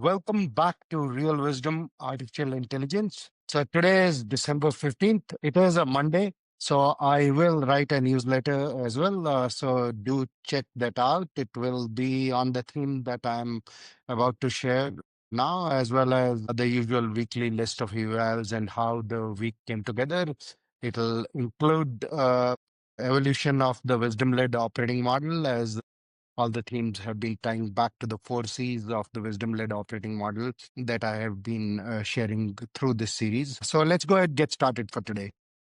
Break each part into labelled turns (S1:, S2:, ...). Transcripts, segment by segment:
S1: Welcome back to Real Wisdom Artificial Intelligence. So today is December 15th. It is a Monday. So I will write a newsletter as well. So do check that out. It will be on the theme that I'm about to share now, as well as the usual weekly list of URLs and how the week came together. It'll include evolution of the wisdom-led operating model, as all the themes have been tying back to the four C's of the wisdom led operating model that I have been sharing through this series. So let's go ahead and get started for today.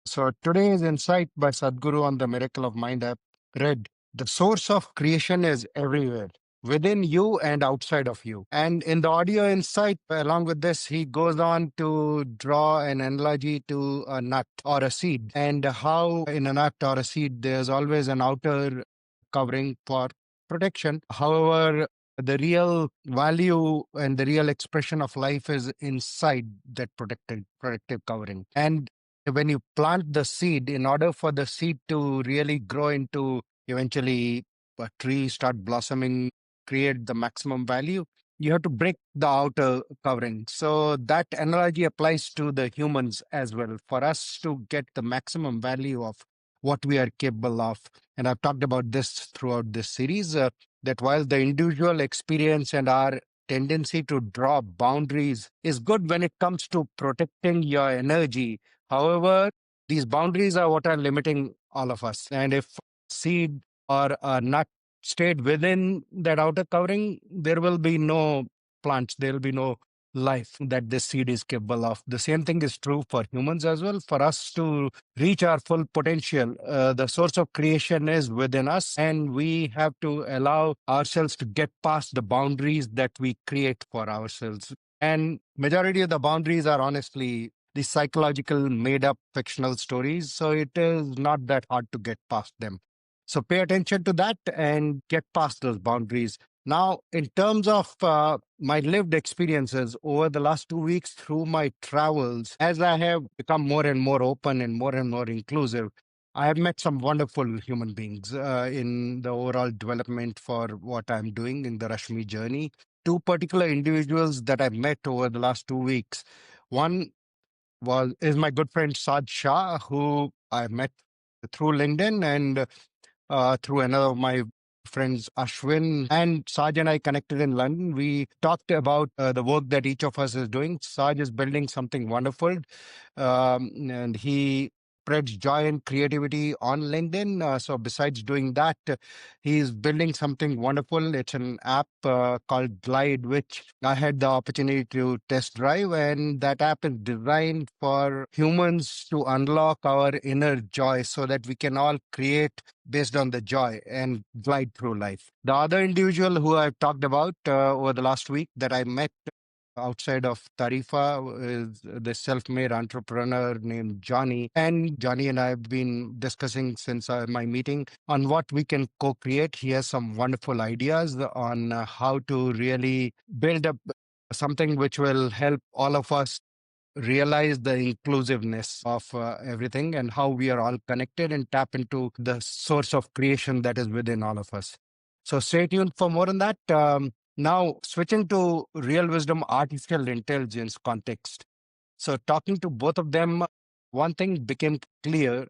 S1: So today's insight by Sadhguru on the Miracle of Mind app read: the source of creation is everywhere, within you and outside of you. And in the audio insight, along with this, he goes on to draw an analogy to a nut or a seed, and how in a nut or a seed, there's always an outer covering for protection. However, the real value and the real expression of life is inside that protective covering. And when you plant the seed, in order for the seed to really grow into eventually a tree, start blossoming, create the maximum value, you have to break the outer covering. So that analogy applies to the humans as well. For us to get the maximum value of what we are capable of, and I've talked about this throughout this series, that while the individual experience and our tendency to draw boundaries is good when it comes to protecting your energy, however, these boundaries are what are limiting all of us. And if seed or a nut stayed within that outer covering, there will be no plants, there will be no life that this seed is capable of. The same thing is true for humans as well. For us to reach our full potential, the source of creation is within us, and we have to allow ourselves to get past the boundaries that we create for ourselves. And majority of the boundaries are honestly the psychological made up fictional stories, so it is not that hard to get past them. So pay attention to that and get past those boundaries. Now, in terms of my lived experiences over the last 2 weeks through my travels, as I have become more and more open and more inclusive, I have met some wonderful human beings in the overall development for what I'm doing in the Rashmi journey. Two particular individuals that I met over the last 2 weeks. One is my good friend Saj Shah, who I met through LinkedIn, and through another of my friends, Ashwin and Saj, and I connected in London. We talked about the work that each of us is doing. Saj is building something wonderful, and he spreads joy and creativity on LinkedIn. So besides doing that, he's building something wonderful. It's an app called Glide, which I had the opportunity to test drive. And that app is designed for humans to unlock our inner joy so that we can all create based on the joy and glide through life. The other individual who I've talked about over the last week that I met outside of Tarifa is the self-made entrepreneur named Johnny. And Johnny and I have been discussing since my meeting on what we can co-create. He has some wonderful ideas on how to really build up something which will help all of us realize the inclusiveness of everything and how we are all connected and tap into the source of creation that is within all of us. So stay tuned for more on that. Now, switching to real wisdom, artificial intelligence context. So, talking to both of them, one thing became clear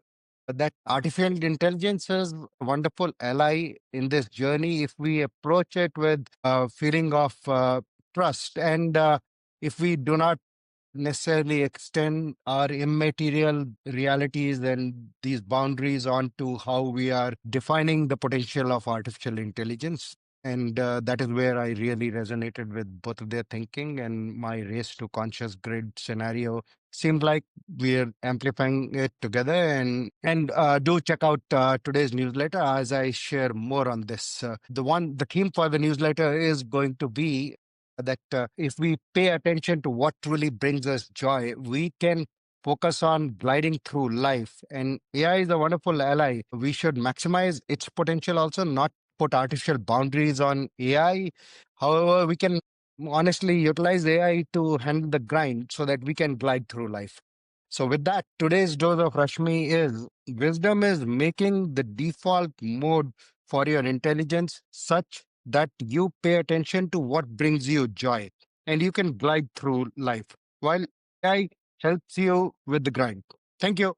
S1: that artificial intelligence is a wonderful ally in this journey if we approach it with a feeling of trust, and if we do not necessarily extend our immaterial realities and these boundaries onto how we are defining the potential of artificial intelligence. And that is where I really resonated with both of their thinking, and my race to conscious grid scenario seemed like we're amplifying it together. And do check out today's newsletter as I share more on this. The theme for the newsletter is going to be that if we pay attention to what truly brings us joy, we can focus on gliding through life. And AI is a wonderful ally. We should maximize its potential also, not put artificial boundaries on AI. However, we can honestly utilize AI to handle the grind so that we can glide through life. So, with that, today's dose of Rashmi is: wisdom is making the default mode for your intelligence such that you pay attention to what brings you joy. and you can glide through life while AI helps you with the grind. Thank you.